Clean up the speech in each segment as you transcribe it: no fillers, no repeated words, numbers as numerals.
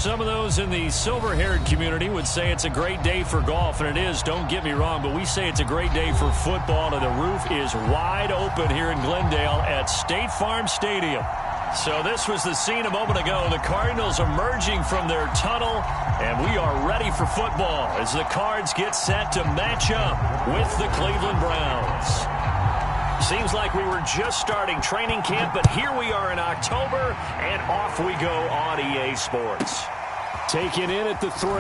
Some of those in the silver-haired community would say it's a great day for golf, and it is, don't get me wrong, but we say it's a great day for football, and the roof is wide open here in Glendale at State Farm Stadium. So this was the scene a moment ago. The Cardinals emerging from their tunnel, and we are ready for football as the Cards get set to match up with the Cleveland Browns. Seems like we were just starting training camp, but here we are in October, and off we go on EA Sports. Taken in at the 3.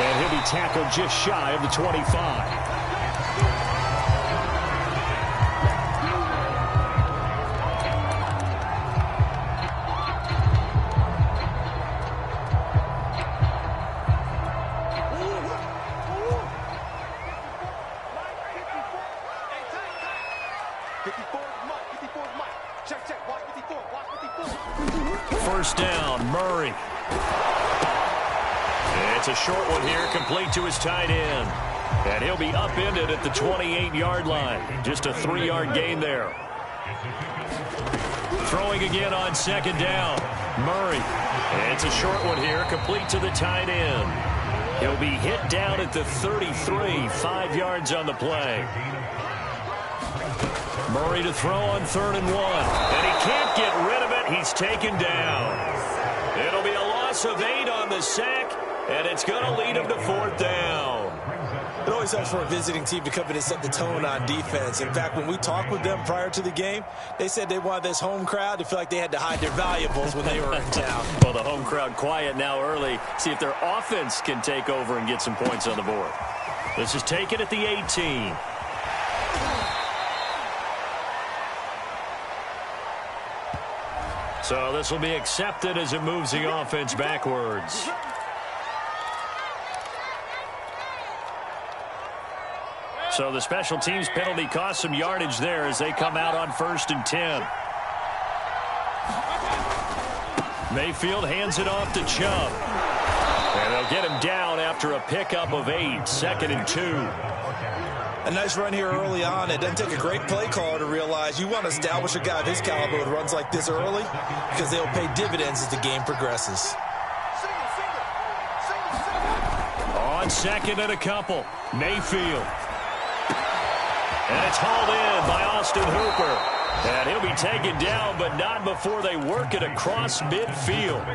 And he'll be tackled just shy of the 25. First down, Murray. It's a short one here, complete to his tight end. And he'll be upended at the 28-yard line. Just a 3-yard gain there. Throwing again on second down, Murray. It's a short one here, complete to the tight end. He'll be hit down at the 33, 5 yards on the play. Murray to throw on 3rd and 1. And he can't get rid of it. He's taken down. It'll be a loss of 8 on the sack, and it's going to lead him to 4th down. It always helps for a visiting team to come in and set the tone on defense. In fact, when we talked with them prior to the game, they said they wanted this home crowd to feel like they had to hide their valuables when they were in town. Well, the home crowd quiet now early. See if their offense can take over and get some points on the board. This is taken at the 18. So this will be accepted as it moves the offense backwards. So the special teams penalty cost some yardage there as they come out on 1st and 10. Mayfield hands it off to Chubb. And they'll get him down after a pickup of 8, 2nd and 2. A nice run here early on. It doesn't take a great play caller to realize you want to establish a guy of his caliber with runs like this early because they'll pay dividends as the game progresses. On 2nd and a couple, Mayfield. And it's hauled in by Austin Hooper. And he'll be taken down, but not before they work it across midfield.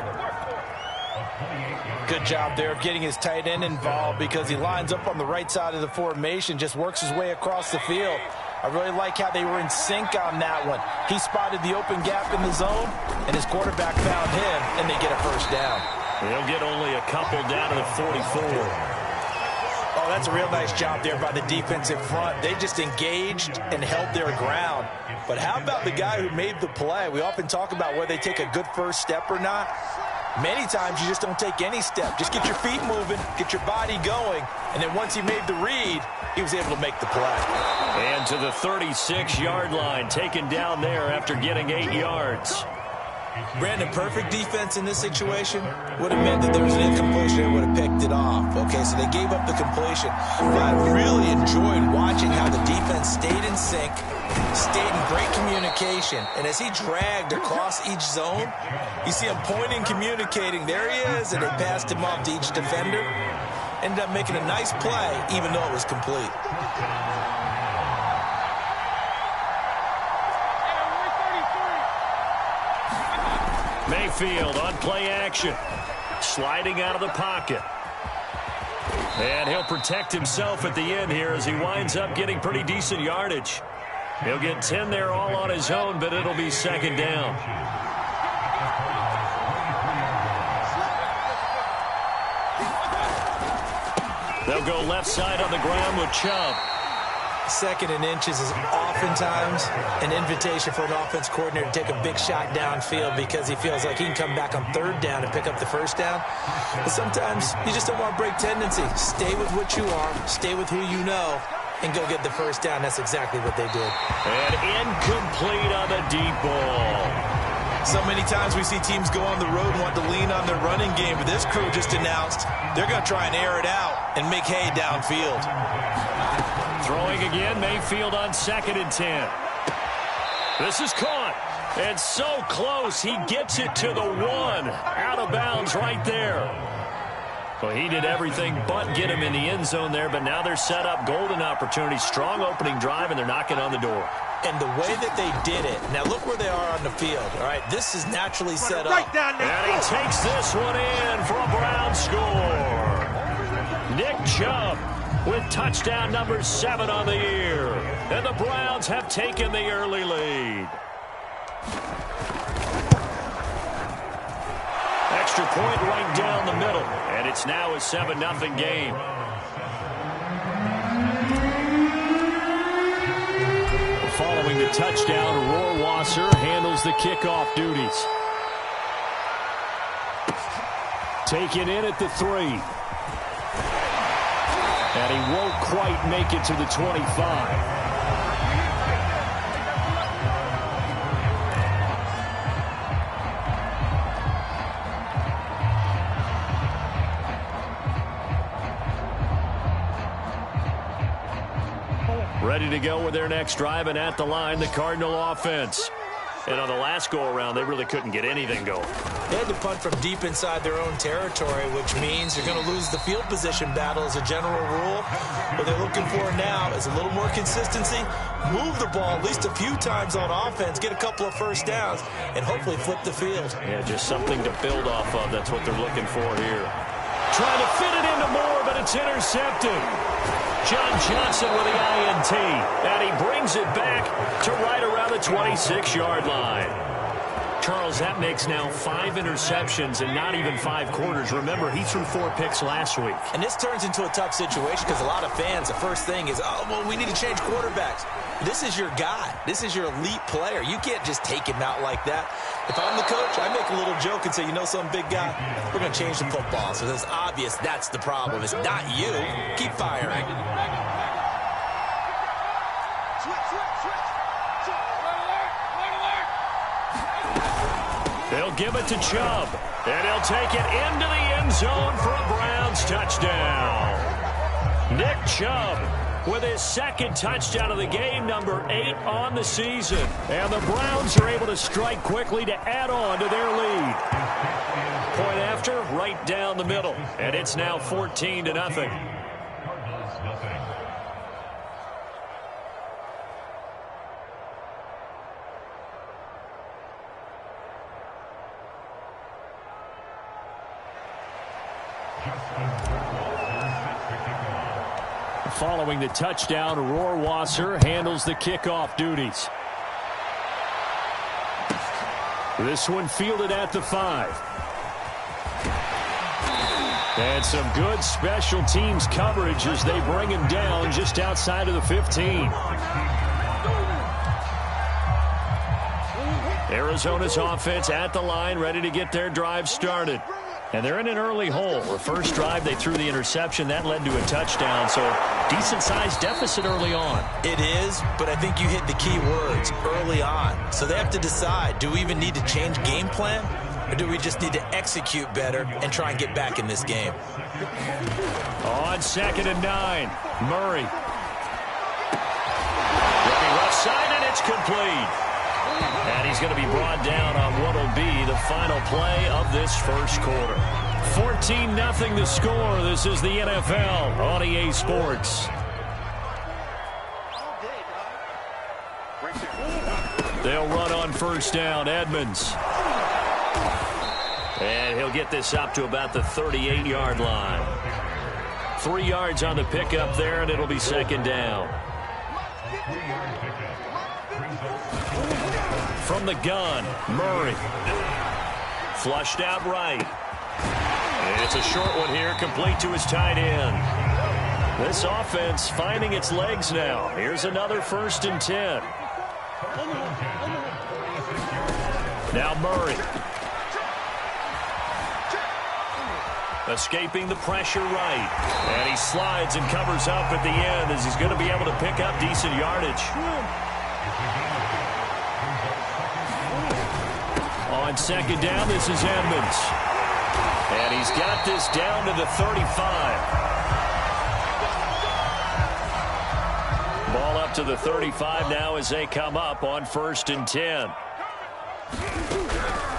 Good job there of getting his tight end involved because he lines up on the right side of the formation, just works his way across the field. I really like how they were in sync on that one. He spotted the open gap in the zone, and his quarterback found him, and they get a 1st down. He'll get only a couple down to the 44. Oh, that's a real nice job there by the defensive front. They just engaged and held their ground. But how about the guy who made the play? We often talk about whether they take a good first step or not. Many times you just don't take any step. Just get your feet moving, get your body going, and then once he made the read, he was able to make the play. And to the 36-yard line, taken down there after getting 8 yards. Brandon, perfect defense in this situation would have meant that there was an incompletion and would have picked it off. Okay, so they gave up the completion. But I really enjoyed watching how the defense stayed in sync, stayed in great communication. And as he dragged across each zone, you see him pointing, communicating. There he is, and they passed him off to each defender. Ended up making a nice play, even though it was complete. Mayfield on play action. Sliding out of the pocket. And he'll protect himself at the end here as he winds up getting pretty decent yardage. He'll get 10 there all on his own, but it'll be 2nd down. They'll go left side on the ground with Chubb. 2nd and inches is oftentimes an invitation for an offense coordinator to take a big shot downfield because he feels like he can come back on 3rd down and pick up the 1st down. But sometimes you just don't want to break tendency. Stay with what you are, stay with who you know, and go get the 1st down. That's exactly what they did. And incomplete on the deep ball. So many times we see teams go on the road and want to lean on their running game, but this crew just announced they're going to try and air it out and make hay downfield. Throwing again, Mayfield on 2nd and 10. This is caught. And so close, he gets it to the 1. Out of bounds right there. Well, he did everything but get him in the end zone there, but now they're set up golden opportunity. Strong opening drive, and they're knocking on the door. And the way that they did it, now look where they are on the field. All right, this is naturally set up. And he takes this one in for a Brown score. Nick Chubb with touchdown number 7 on the year. And the Browns have taken the early lead. Extra point right down the middle. And it's now a 7-0 game. Following the touchdown, Rohrwasser handles the kickoff duties. Taken in at the 3. And he won't quite make it to the 25. Ready to go with their next drive, and at the line, the Cardinal offense. And on the last go-around, they really couldn't get anything going. They had to punt from deep inside their own territory, which means you're going to lose the field position battle as a general rule. What they're looking for now is a little more consistency, move the ball at least a few times on offense, get a couple of first downs, and hopefully flip the field. Yeah, just something to build off of. That's what they're looking for here. Trying to fit it into Moore, but it's intercepted. John Johnson with the INT, and he brings it back to right around the 26-yard line. Charles, that makes now 5 interceptions in not even 5 quarters. Remember, he threw 4 picks last week. And this turns into a tough situation because a lot of fans, the first thing is, oh, well, we need to change quarterbacks. This is your guy. This is your elite player. You can't just take him out like that. If I'm the coach, I make a little joke and say, you know something, big guy? We're going to change the football. So it's obvious that's the problem. It's not you. Keep firing. They'll give it to Chubb, and he'll take it into the end zone for a Browns touchdown. Nick Chubb with his 2nd touchdown of the game, number 8 on the season. And the Browns are able to strike quickly to add on to their lead. Point after, right down the middle. And it's now 14-0. Following the touchdown, Rohrwasser handles the kickoff duties. This one fielded at the 5. And some good special teams coverage as they bring him down just outside of the 15. Arizona's offense at the line, ready to get their drive started. And they're in an early hole. The first drive, they threw the interception. That led to a touchdown, so decent-sized deficit early on. It is, but I think you hit the key words, early on. So they have to decide, do we even need to change game plan, or do we just need to execute better and try and get back in this game? On 2nd and 9, Murray. Looking left side, and it's complete. And he's going to be brought down on what will be the final play of this first quarter. 14-0 the score. This is the NFL on EA Sports. They'll run on first down. Edmonds. And he'll get this up to about the 38-yard line. 3 yards on the pickup there, and it'll be 2nd down. From the gun, Murray. Flushed out right. And it's a short one here, complete to his tight end. This offense finding its legs now. Here's another 1st and 10. Now Murray. Escaping the pressure right. And he slides and covers up at the end as he's going to be able to pick up decent yardage. On 2nd down, this is Edmonds. And he's got this down to the 35. Ball up to the 35 now as they come up on 1st and 10.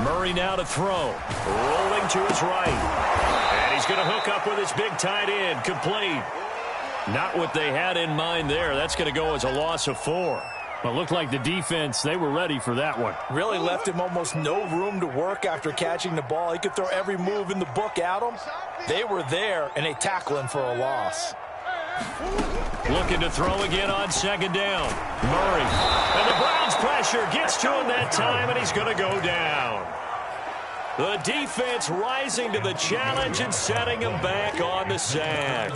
Murray now to throw. Rolling to his right. And he's going to hook up with his big tight end. Complete. Not what they had in mind there. That's going to go as a loss of 4. Well, it looked like the defense, they were ready for that one. Really left him almost no room to work after catching the ball. He could throw every move in the book at him. They were there, and they tackle him for a loss. Looking to throw again on second down. Murray. And the Browns pressure gets to him that time, and he's going to go down. The defense rising to the challenge and setting him back on the sack.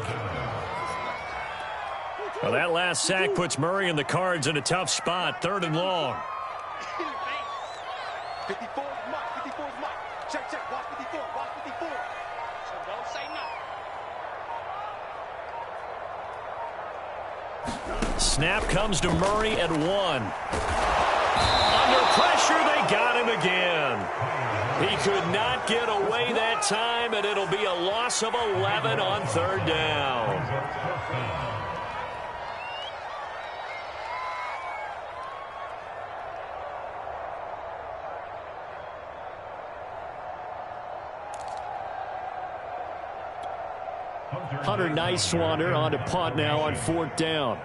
Well, that last sack puts Murray and the Cards in a tough spot. 3rd and long. 54 mark, 54 mark. Check, walk 54, walk 54. So don't say nothing. Snap comes to Murray at 1. Under pressure, they got him again. He could not get away that time, and it'll be a loss of 11 on 3rd down. Hunter Nice-Swander on to punt now on 4th down.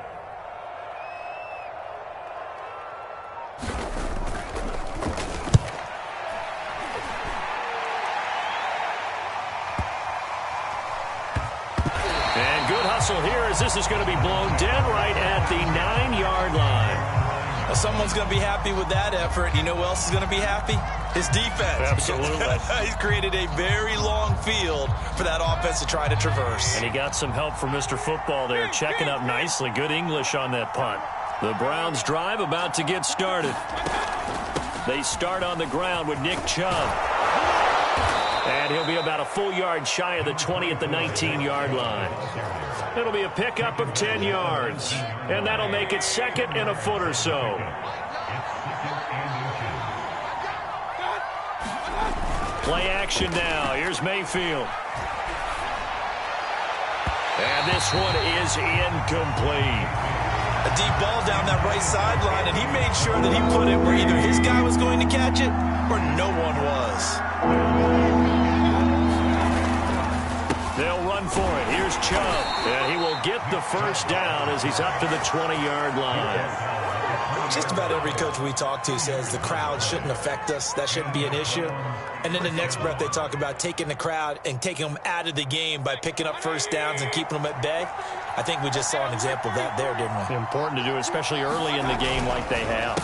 And good hustle here as this is going to be blown dead right at the 9-yard line. Well, someone's going to be happy with that effort. You know who else is going to be happy? His defense. Absolutely. He's created a very long field for that offense to try to traverse. And he got some help from Mr. Football there, checking up nicely. Good English on that punt. The Browns drive about to get started. They start on the ground with Nick Chubb. And he'll be about a full yard shy of the 20 at the 19-yard line. It'll be a pickup of 10 yards. And that'll make it 2nd and a foot or so. Play action now. Here's Mayfield. And this one is incomplete. A deep ball down that right sideline, and he made sure that he put it where either his guy was going to catch it or no one was. They'll run for it. Here's Chubb. And he will get the first down as he's up to the 20-yard line. Just about every coach we talk to says the crowd shouldn't affect us. That shouldn't be an issue. And then the next breath they talk about taking the crowd and taking them out of the game by picking up first downs and keeping them at bay. I think we just saw an example of that there, didn't we? Important to do, especially early in the game like they have.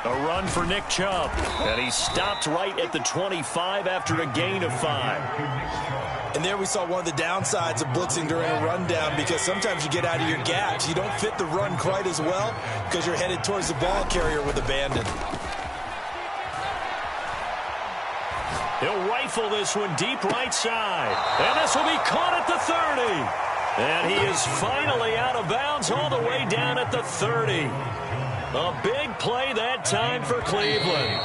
A run for Nick Chubb. And he stopped right at the 25 after a gain of 5. And there we saw one of the downsides of blitzing during a rundown, because sometimes you get out of your gaps. You don't fit the run quite as well because you're headed towards the ball carrier with abandon. He'll rifle this one deep right side. And this will be caught at the 30. And he is finally out of bounds all the way down at the 30. A big play that time for Cleveland.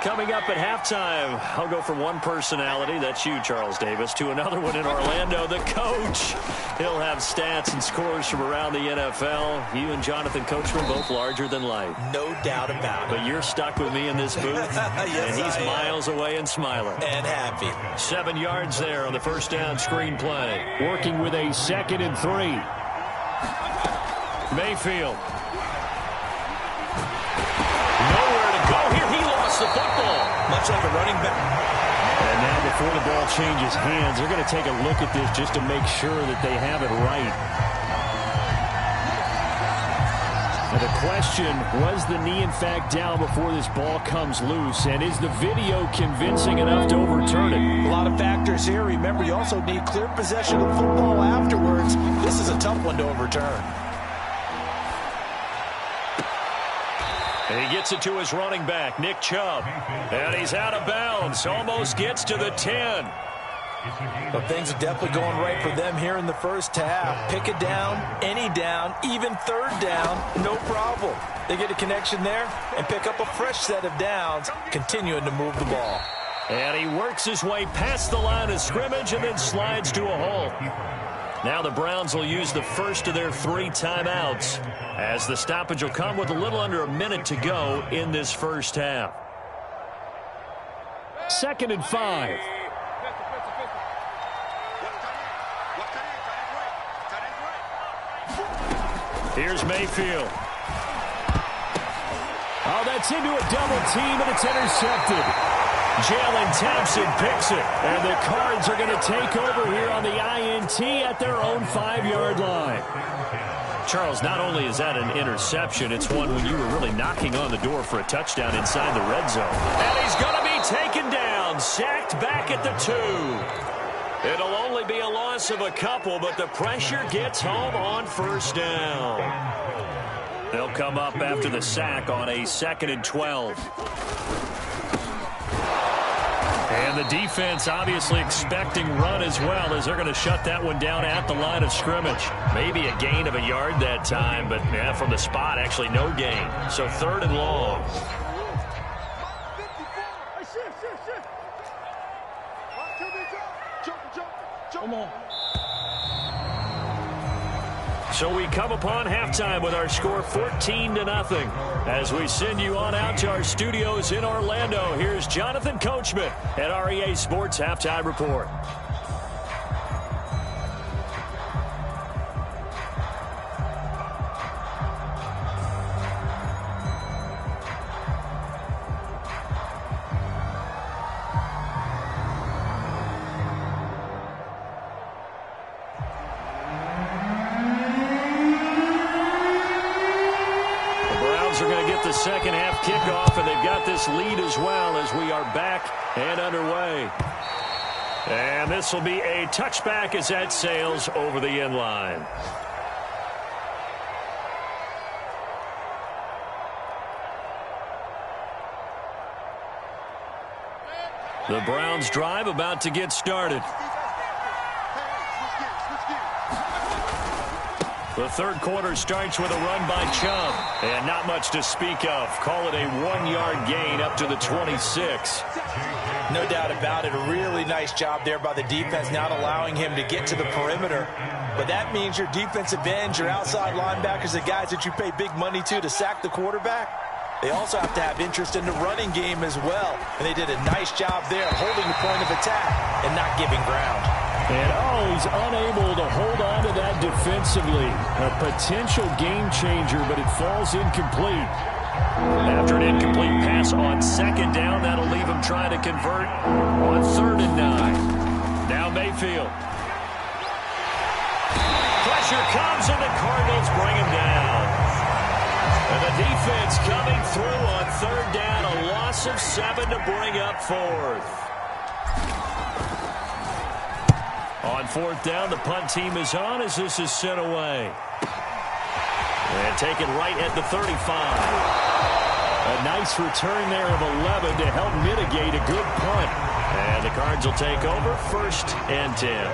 Coming up at halftime, I'll go from one personality, that's you, Charles Davis, to another one in Orlando, the coach. He'll have stats and scores from around the NFL. You and Jonathan Coachman both larger than life. No doubt about it. But you're stuck with me in this booth, yes, and he's miles away and smiling. And happy. 7 yards there on the first down screen play. Working with a 2nd and 3. Mayfield. Nowhere to go here. He lost the football. Much like a running back. And now before the ball changes hands, they're going to take a look at this just to make sure that they have it right. Now the question, was the knee in fact down before this ball comes loose? And is the video convincing enough to overturn it? A lot of factors here. Remember, you also need clear possession of the football afterwards. This is a tough one to overturn. And he gets it to his running back, Nick Chubb. And he's out of bounds. Almost gets to the 10. But things are definitely going right for them here in the first half. Pick it down, any down, even 3rd down, no problem. They get a connection there and pick up a fresh set of downs, continuing to move the ball. And he works his way past the line of scrimmage and then slides to a hole. Now the Browns will use the first of their 3 timeouts, as the stoppage will come with a little under a minute to go in this first half. 2nd and 5. Here's Mayfield. Oh, that's into a double team, and it's intercepted. Jalen Thompson picks it, and the Cards are going to take over here on the INT at their own 5-yard line. Charles, not only is that an interception, it's one when you were really knocking on the door for a touchdown inside the red zone. And he's going to be taken down, sacked back at the 2. It'll only be a loss of a couple, but the pressure gets home on first down. They'll come up after the sack on a 2nd and 12. And the defense obviously expecting run as well, as they're going to shut that one down at the line of scrimmage. Maybe a gain of a yard that time, but yeah, from the spot, actually no gain. So 3rd and long. Come on. So we come upon halftime with our score 14-0 as we send you on out to our studios in Orlando. Here's Jonathan Coachman at REA Sports Halftime Report. Second half kickoff, and they've got this lead as well as we are back and underway. And this will be a touchback as that sails over the end line. The Browns drive about to get started. The 3rd quarter starts with a run by Chubb, and not much to speak of. Call it a 1-yard gain up to the 26. No doubt about it. A really nice job there by the defense, not allowing him to get to the perimeter. But that means your defensive ends, your outside linebackers, the guys that you pay big money to sack the quarterback, they also have to have interest in the running game as well. And they did a nice job there holding the point of attack and not giving ground. And, he's unable to hold on to that defensively. A potential game changer, but it falls incomplete. After an incomplete pass on 2nd down, that'll leave him trying to convert on 3rd and 9. Now Mayfield. Pressure comes, and the Cardinals bring him down. And the defense coming through on 3rd down, a loss of 7 to bring up 4th. On 4th down, the punt team is on as this is sent away. And taken right at the 35. A nice return there of 11 to help mitigate a good punt. And the Cards will take over 1st and 10.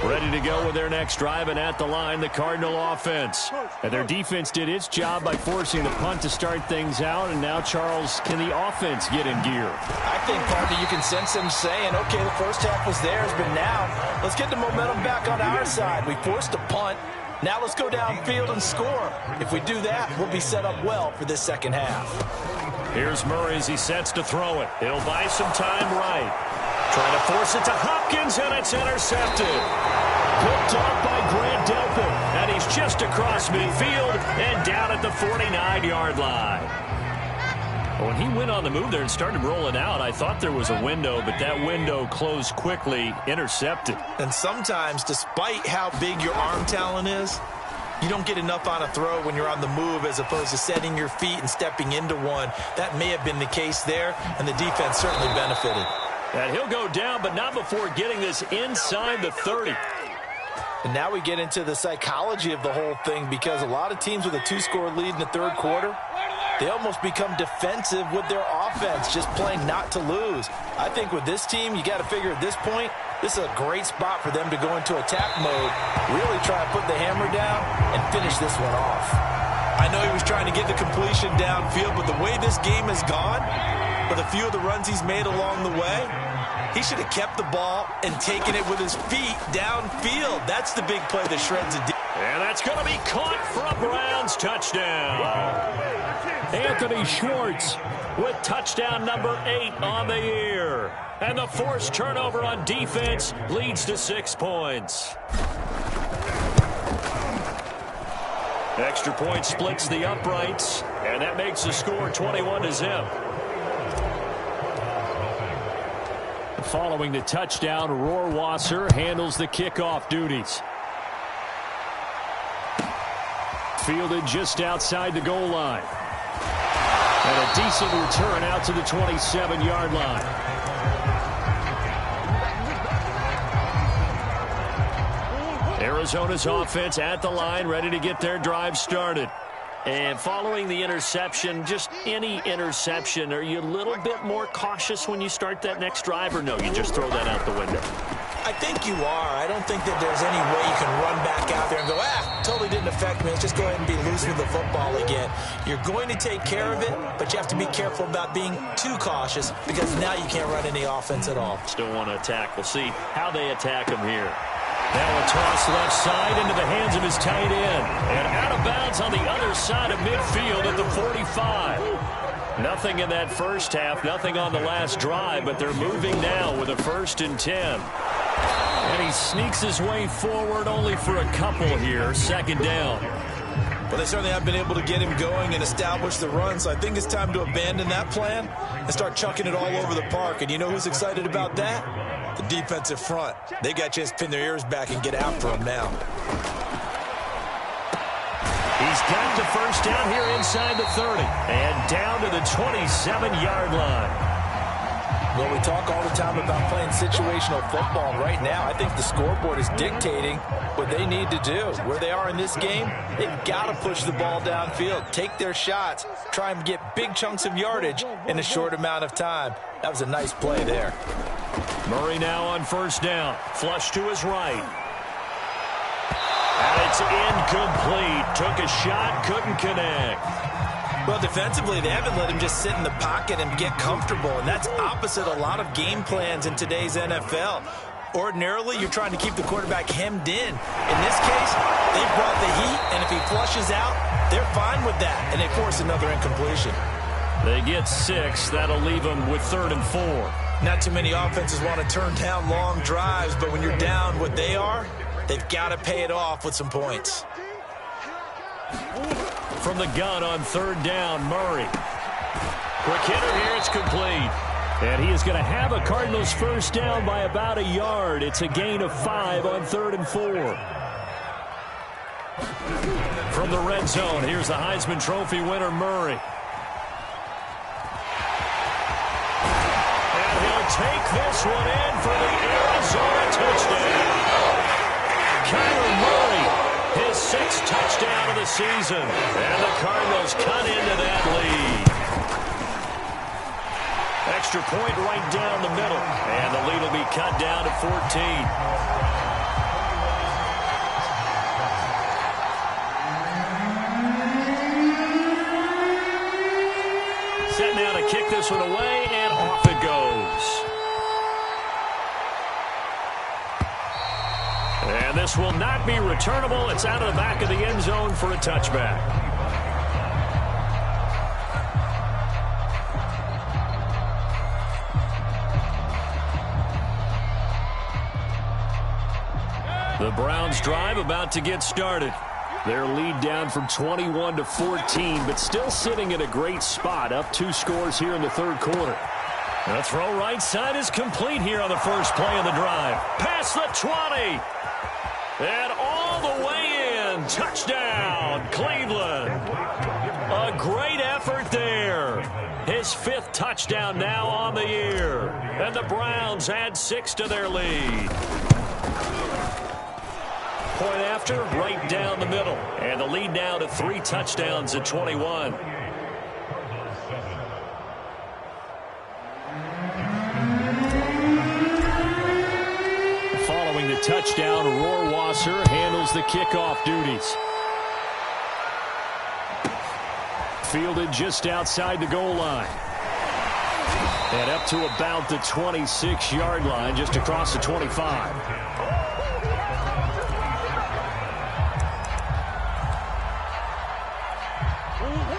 Ready to go with their next drive, and at the line, the Cardinal offense. And their defense did its job by forcing the punt to start things out, and now, Charles, can the offense get in gear? I think, partly, you can sense them saying, okay, the first half was theirs, but now let's get the momentum back on our side. We forced a punt. Now let's go downfield and score. If we do that, we'll be set up well for this second half. Here's Murray as he sets to throw it. He'll buy some time right. Trying to force it to Hopkins, and it's intercepted. Picked off by Grant Delpit, and he's just across midfield and down at the 49-yard line. When he went on the move there and started rolling out, I thought there was a window, but that window closed quickly, intercepted. And sometimes, despite how big your arm talent is, you don't get enough on a throw when you're on the move as opposed to setting your feet and stepping into one. That may have been the case there, and the defense certainly benefited. And he'll go down, but not before getting this inside the 30. And now we get into the psychology of the whole thing, because a lot of teams with a 2-score lead in the 3rd quarter, they almost become defensive with their offense, just playing not to lose. I think with this team, you got to figure at this point, this is a great spot for them to go into attack mode, really try to put the hammer down and finish this one off. I know he was trying to get the completion downfield, but the way this game has gone, with a few of the runs he's made along the way, He should have kept the ball and taken it with his feet downfield. That's the big play that shreds it. And that's going to be caught for a Browns touchdown. Anthony Schwartz with touchdown number 8 on the year. And the forced turnover on defense leads to 6 points. Extra point splits the uprights, and that makes the score 21-0. Following the touchdown, Rohrwasser handles the kickoff duties. Fielded just outside the goal line. And a decent return out to the 27-yard line. Arizona's offense at the line, ready to get their drive started. And following the interception, just any interception, are you a little bit more cautious when you start that next drive, or no, you just throw that out the window? I think you are. I don't think that there's any way you can run back out there and go, totally didn't affect me. Let's just go ahead and be loose with the football again. You're going to take care of it, but you have to be careful about being too cautious because now you can't run any offense at all. Still want to attack. We'll see how they attack him here. Now a toss left side into the hands of his tight end. And out of bounds on the other side of midfield at the 45. Nothing in that first half, nothing on the last drive, but they're moving now with a 1st and 10. And he sneaks his way forward only for a couple here, 2nd down. Well, they certainly have been able to get him going and establish the run, so I think it's time to abandon that plan and start chucking it all over the park. And you know who's excited about that? The defensive front. They got a chance to pin their ears back and get after him now. He's got the 1st down here inside the 30 and down to the 27-yard line. Well, we talk all the time about playing situational football. Right now, I think the scoreboard is dictating what they need to do. Where they are in this game, they've got to push the ball downfield, take their shots, try and get big chunks of yardage in a short amount of time. That was a nice play there. Murray now on 1st down. Flush to his right. And it's incomplete. Took a shot, couldn't connect. Well, defensively, they haven't let him just sit in the pocket and get comfortable, and that's opposite a lot of game plans in today's NFL. Ordinarily, you're trying to keep the quarterback hemmed in. In this case, they brought the heat, and if he flushes out, they're fine with that, and they force another incompletion. They get 6. That'll leave them with 3rd and 4. Not too many offenses want to turn down long drives, but when you're down what they are, they've got to pay it off with some points. From the gun on 3rd down, Murray. Quick hitter here, it's complete. And he is going to have a Cardinals 1st down by about a yard. It's a gain of 5 on 3rd and 4. From the red zone, here's the Heisman Trophy winner, Murray. And he'll take this one in for the Arizona touchdown. Kyler Murray, his 6th touchdown of the season. And the Cardinals cut into that lead. Extra point right down the middle. And the lead will be cut down to 14. Set now to kick this one away, and off it goes. And this will not be returnable. It's out of the back of the end zone for a touchback. The Browns drive about to get started. Their lead down from 21 to 14, but still sitting in a great spot, up 2 scores here in the 3rd quarter. The throw right side is complete here on the first play of the drive. Past the 20. And all the way in. Touchdown, Cleveland. A great effort there. His 5th touchdown now on the year. And the Browns add 6 to their lead. Point after, right down the middle. And the lead now to 3 touchdowns at 21. Following the touchdown, Rohrwasser handles the kickoff duties. Fielded just outside the goal line. And up to about the 26-yard line, just across the 25.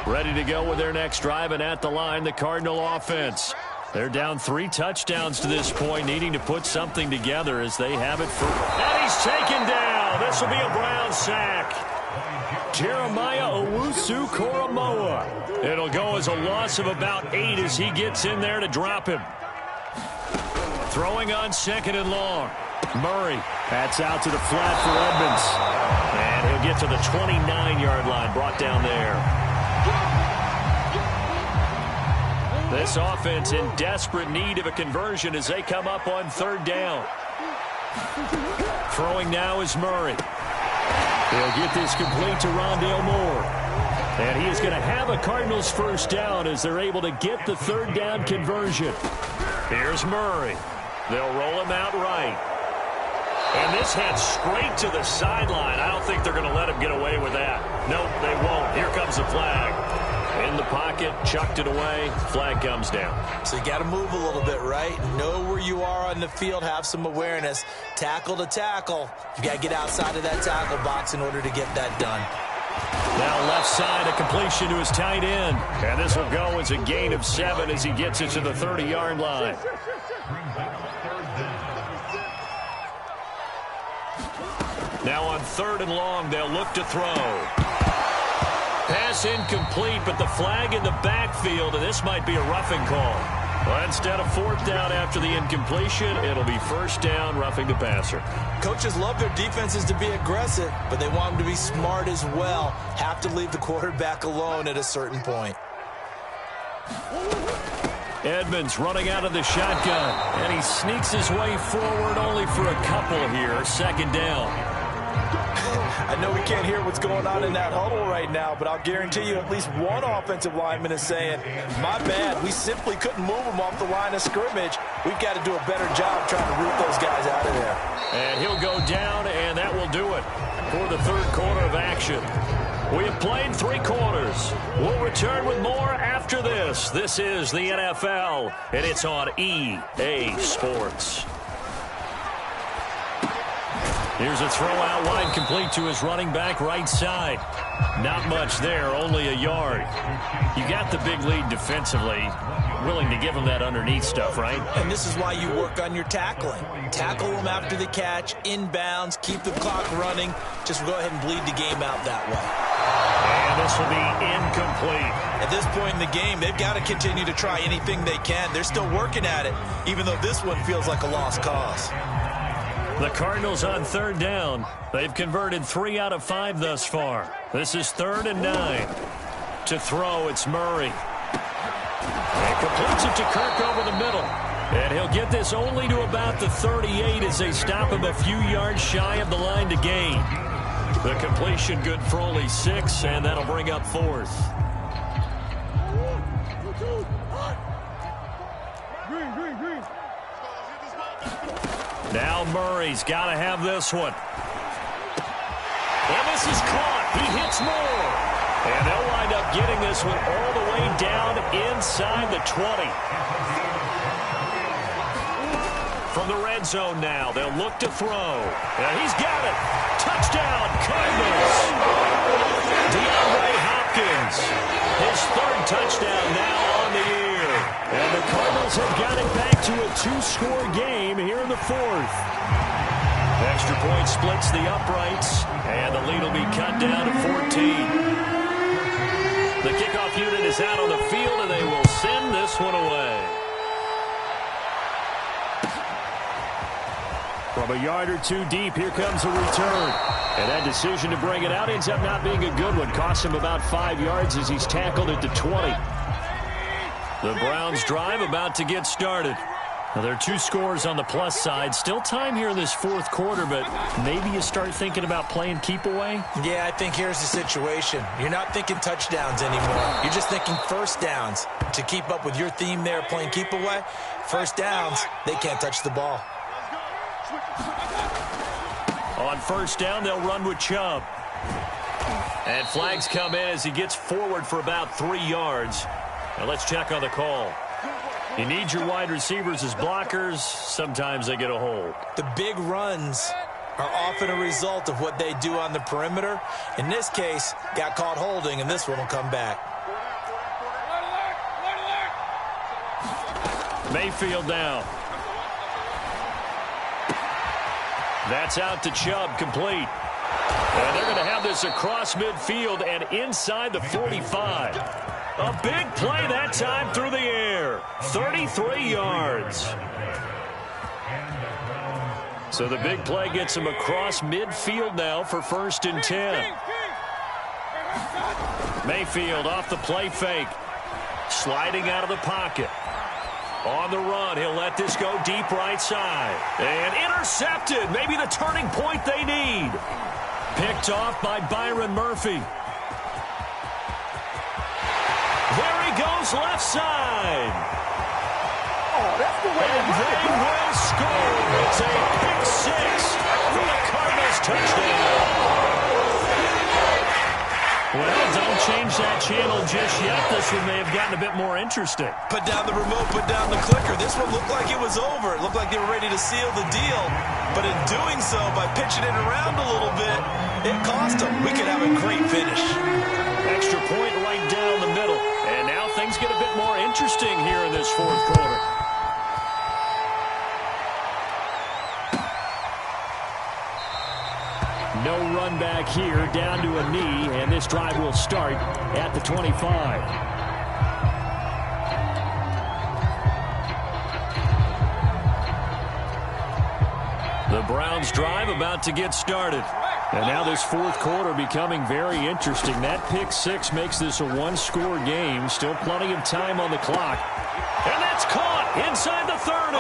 Ready to go with their next drive, and at the line, the Cardinal offense. They're down 3 touchdowns to this point, needing to put something together as they have it for... And he's taken down. This will be a Brown sack. Jeremiah Owusu-Koramoah. It'll go as a loss of about 8 as he gets in there to drop him. Throwing on 2nd and long. Murray. That's out to the flat for Edmonds. And he'll get to the 29-yard line, brought down there. This offense in desperate need of a conversion as they come up on 3rd down. Throwing now is Murray. He'll get this complete to Rondale Moore. And he is going to have a Cardinals first down as they're able to get the 3rd down conversion. Here's Murray. They'll roll him out right. And this heads straight to the sideline. I don't think they're going to let him get away with that. Nope, they won't. Here comes the flag. In the pocket, chucked it away, flag comes down. So you got to move a little bit, right? Know where you are on the field, have some awareness. Tackle to tackle. You got to get outside of that tackle box in order to get that done. Now left side, a completion to his tight end. And this will go as a gain of 7 as he gets it to the 30-yard line. Now on 3rd and long, they'll look to throw. Pass incomplete, but the flag in the backfield, and this might be a roughing call. Well, instead of 4th down after the incompletion, it'll be 1st down, roughing the passer. Coaches love their defenses to be aggressive, but they want them to be smart as well. Have to leave the quarterback alone at a certain point. Edmonds running out of the shotgun, and he sneaks his way forward only for a couple here. 2nd down. I know we can't hear what's going on in that huddle right now, but I'll guarantee you at least one offensive lineman is saying, my bad, we simply couldn't move them off the line of scrimmage. We've got to do a better job trying to root those guys out of there. And he'll go down, and that will do it for the 3rd quarter of action. We have played 3 quarters. We'll return with more after this. This is the NFL, and it's on EA Sports. Here's a throw out wide, complete to his running back right side. Not much there, only a yard. You got the big lead defensively. Willing to give him that underneath stuff, right? And this is why you work on your tackling. Tackle them after the catch, inbounds, keep the clock running. Just go ahead and bleed the game out that way. And this will be incomplete. At this point in the game, they've got to continue to try anything they can. They're still working at it, even though this one feels like a lost cause. The Cardinals on 3rd down. They've converted 3 out of 5 thus far. This is 3rd and 9. To throw, it's Murray. And completes it to Kirk over the middle. And he'll get this only to about the 38 as they stop him a few yards shy of the line to gain. The completion good for only 6, and that'll bring up 4th. Now Murray's got to have this one. And this is caught. He hits Moore. And they'll wind up getting this one all the way down inside the 20. From the red zone now, they'll look to throw. And he's got it. Touchdown, Cardinals. DeAndre Hopkins. His 3rd touchdown now on the year. And the Cardinals have got it back to a 2-score game here in the 4th. Extra point splits the uprights, and the lead will be cut down to 14. The kickoff unit is out on the field, and they will send this one away. From a yard or 2 deep, here comes a return. And that decision to bring it out ends up not being a good one. Cost him about 5 yards as he's tackled at the 20. The Browns drive about to get started. Now, there are 2 scores on the plus side. Still time here in this 4th quarter, but maybe you start thinking about playing keep away? Yeah, I think here's the situation. You're not thinking touchdowns anymore. You're just thinking 1st downs. To keep up with your theme there, playing keep away, 1st downs, they can't touch the ball. On 1st down, they'll run with Chubb. And flags come in as he gets forward for about 3 yards. Now let's check on the call. You need your wide receivers as blockers. Sometimes they get a hold. The big runs are often a result of what they do on the perimeter. In this case, got caught holding, and this one will come back. Mayfield down. That's out to Chubb, complete. And they're going to have this across midfield and inside the 45. A big play that time through the air. 33 yards. So the big play gets him across midfield now for 1st and 10. Mayfield off the play fake. Sliding out of the pocket. On the run, he'll let this go deep right side. And intercepted. Maybe the turning point they need. Picked off by Byron Murphy. There he goes left side. Oh, that's the way and they will score. It's a pick six for the Cardinals touchdown. Well, don't change that channel just yet. This one may have gotten a bit more interesting. Put down the remote, put down the clicker. This one looked like it was over. It looked like they were ready to seal the deal. But in doing so, by pitching it around a little bit, it cost them. We could have a great finish. Extra point right down the middle. And now things get a bit more interesting here in this 4th quarter. No run back here, down to a knee, and this drive will start at the 25. The Browns drive about to get started. And now this 4th quarter becoming very interesting. That pick six makes this a one-score game. Still plenty of time on the clock. And that's caught inside the 30.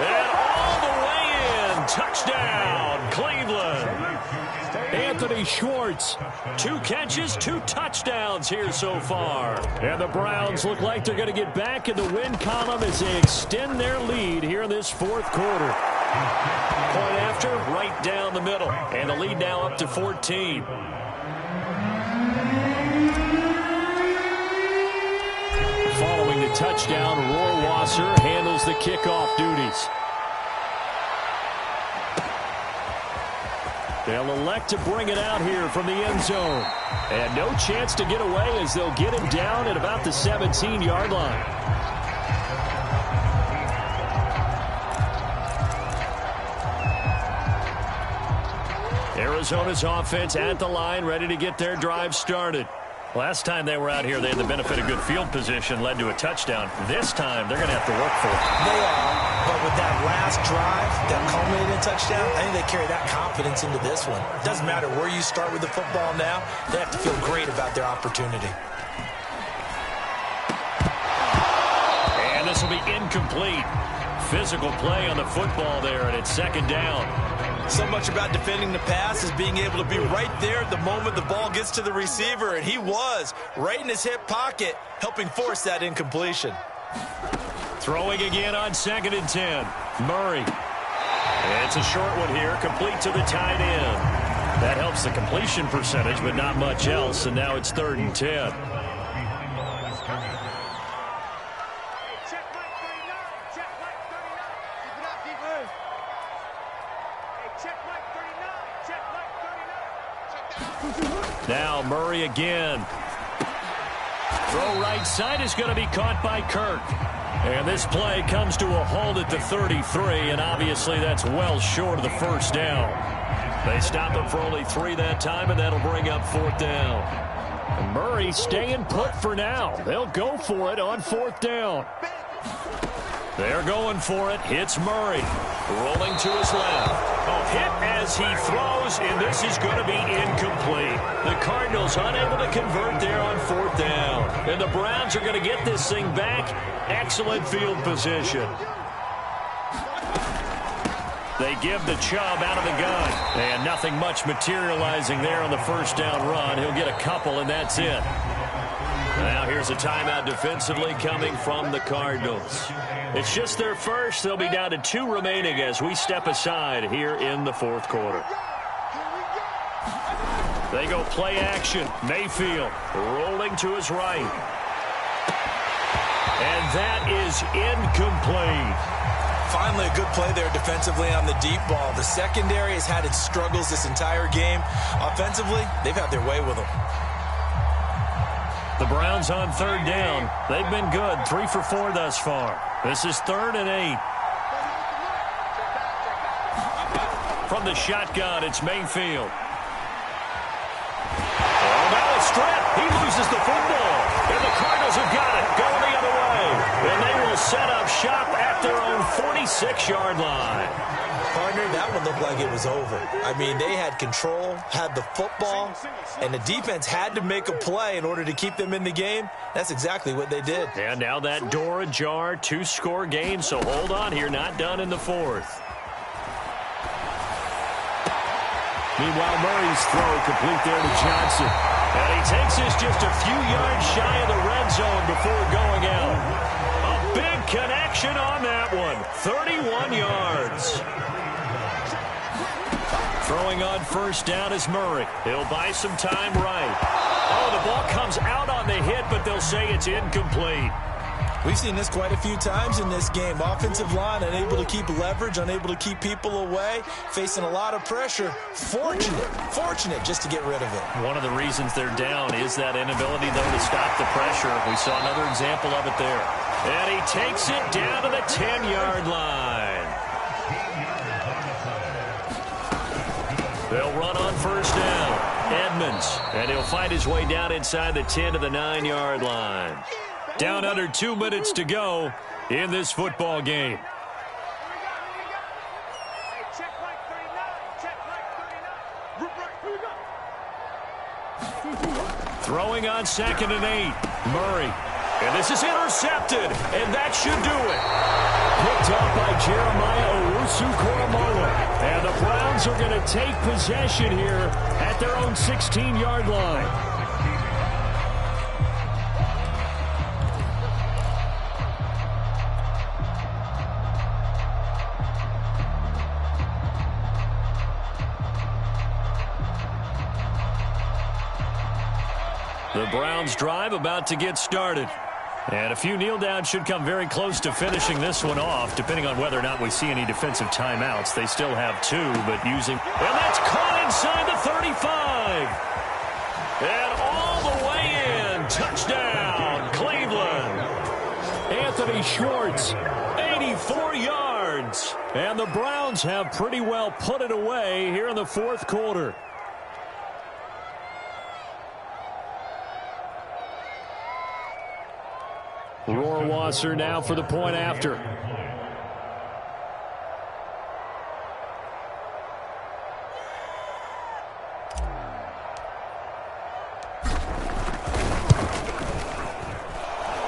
And all the way in. Touchdown, Cleveland. Anthony Schwartz. 2 catches, 2 touchdowns here so far. And the Browns look like they're going to get back in the win column as they extend their lead here in this 4th quarter. Point after, right down the middle. And the lead now up to 14. Following the touchdown, Rohrwasser handles the kickoff duties. They'll elect to bring it out here from the end zone. And no chance to get away as they'll get him down at about the 17-yard line. Arizona's offense at the line, ready to get their drive started. Last time they were out here, they had the benefit of good field position, led to a touchdown. This time, they're going to have to work for it. They are, but with that last drive that culminated in a touchdown, I think they carry that confidence into this one. Doesn't matter where you start with the football now, they have to feel great about their opportunity. And this will be incomplete. Physical play on the football there, and it's 2nd down. So much about defending the pass is being able to be right there at the moment the ball gets to the receiver, and he was right in his hip pocket, helping force that incompletion. Throwing again on 2nd and 10. Murray. It's a short one here, complete to the tight end. That helps the completion percentage, but not much else, and now it's 3rd and 10. Now Murray again. Throw right side is going to be caught by Kirk. And this play comes to a halt at the 33, and obviously that's well short of the 1st down. They stop him for only 3 that time, and that'll bring up 4th down. And Murray staying put for now. They'll go for it on 4th down. They're going for it. Hits Murray. Rolling to his left. Oh, hit as he throws, and this is going to be incomplete. The Cardinals unable to convert there on 4th down. And the Browns are going to get this thing back. Excellent field position. They give the Chubb out of the gun. And nothing much materializing there on the 1st down run. He'll get a couple, and that's it. Now here's a timeout defensively coming from the Cardinals. It's just their first. They'll be down to 2 remaining as we step aside here in the 4th quarter. They go play action. Mayfield rolling to his right. And that is incomplete. Finally, a good play there defensively on the deep ball. The secondary has had its struggles this entire game. Offensively, they've had their way with them. The Browns on third down. They've been good. 3 for 4 thus far. This is 3rd and 8. From the shotgun, it's Mayfield. Oh, now a strip. He loses the football. And the Cardinals have got it. Going the other way. And they will set up shop at their own 46-yard line. Partner, that one looked like it was over. I mean, they had control, had the football, and the defense had to make a play in order to keep them in the game. That's exactly what they did. And now that door ajar, 2-score game, so hold on here, not done in the 4th. Meanwhile, Murray's throw complete there to Johnson. And he takes this just a few yards shy of the red zone before going out. A big connection on that one. 31 yards. Throwing on first down is Murray. He'll buy some time right. Oh, the ball comes out on the hit, but they'll say it's incomplete. We've seen this quite a few times in this game. Offensive line unable to keep leverage, unable to keep people away, facing a lot of pressure. Fortunate just to get rid of it. One of the reasons they're down is that inability, though, to stop the pressure. We saw another example of it there. And he takes it down to the 10-yard line. They'll run on first down. Edmonds, and he'll fight his way down inside the 10 to the 9-yard line. Down under 2 minutes to go in this football game. Throwing on 2nd and 8. Murray. And this is intercepted. And that should do it. Picked up by Jeremiah Owusu-Koramoah. And the Browns are going to take possession here at their own 16-yard line. The Browns drive about to get started. And a few kneel downs should come very close to finishing this one off, depending on whether or not we see any defensive timeouts. They still have 2, but using... And that's caught inside the 35. And all the way in. Touchdown, Cleveland. Anthony Schwartz, 84 yards. And the Browns have pretty well put it away here in the 4th quarter. Rohrwasser now for the point after.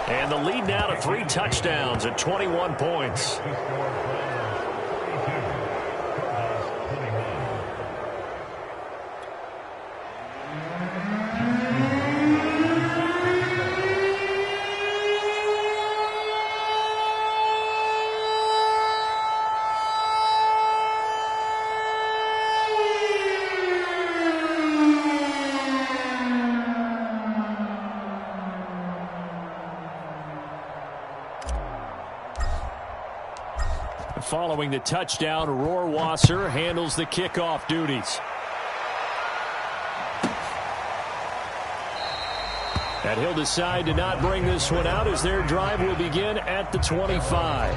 And the lead now to 3 touchdowns at 21 points. Following the touchdown, Rohrwasser handles the kickoff duties. And he'll decide to not bring this one out as their drive will begin at the 25.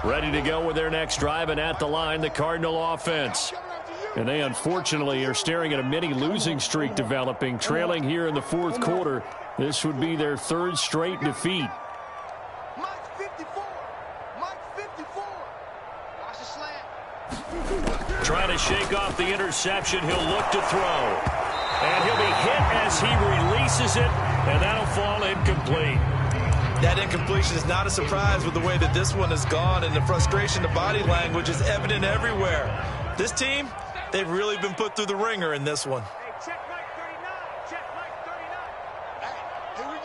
Ready to go with their next drive, and at the line, the Cardinal offense. And they, unfortunately, are staring at a mini losing streak developing, trailing here in the 4th quarter. This would be their 3rd straight defeat. Mike 54. Mike 54. Watch the slant. Trying to shake off the interception. He'll look to throw. And he'll be hit as he releases it, and that'll fall incomplete. That incompletion is not a surprise with the way that this one has gone, and the frustration, the body language is evident everywhere. This team, they've really been put through the ringer in this one. Hey, check Mike 39. Check Mike 39. Hey, here we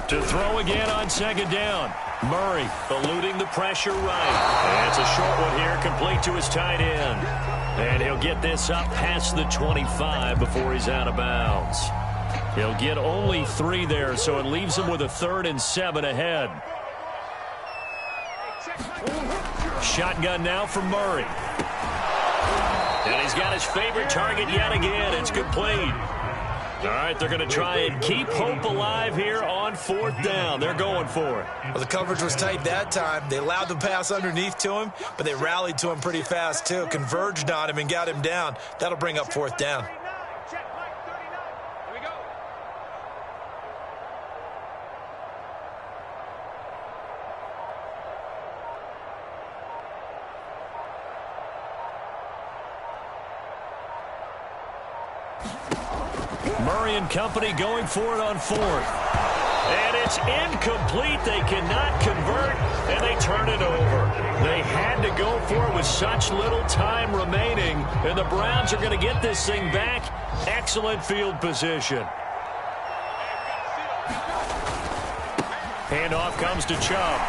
go. To throw again on 2nd down. Murray eluding the pressure right. And it's a short one here, complete to his tight end. And he'll get this up past the 25 before he's out of bounds. He'll get only 3 there, so it leaves him with a 3rd and 7 ahead. Shotgun now from Murray. And he's got his favorite target yet again. It's complete. All right, they're going to try and keep hope alive here on 4th down. They're going for it. Well, the coverage was tight that time. They allowed the pass underneath to him, but they rallied to him pretty fast, too. Converged on him and got him down. That'll bring up 4th down. Murray and company going for it on 4th. And it's incomplete. They cannot convert, and they turn it over. They had to go for it with such little time remaining, and the Browns are going to get this thing back. Excellent field position. Handoff comes to Chubb.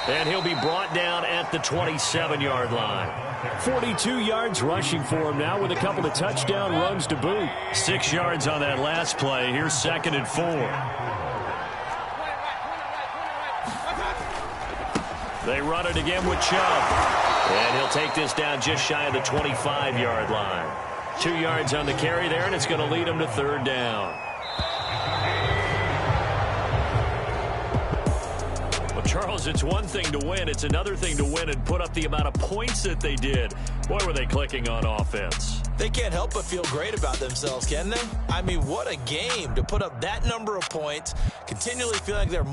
And he'll be brought down at the 27-yard line. 42 yards rushing for him now with a couple of touchdown runs to boot. 6 yards on that last play. Here's 2nd and 4. They run it again with Chubb. And he'll take this down just shy of the 25-yard line. 2 yards on the carry there, and it's going to lead him to 3rd down. Charles, it's one thing to win. It's another thing to win and put up the amount of points that they did. Boy, were they clicking on offense. They can't help but feel great about themselves, can they? I mean, what a game to put up that number of points, continually feeling like they're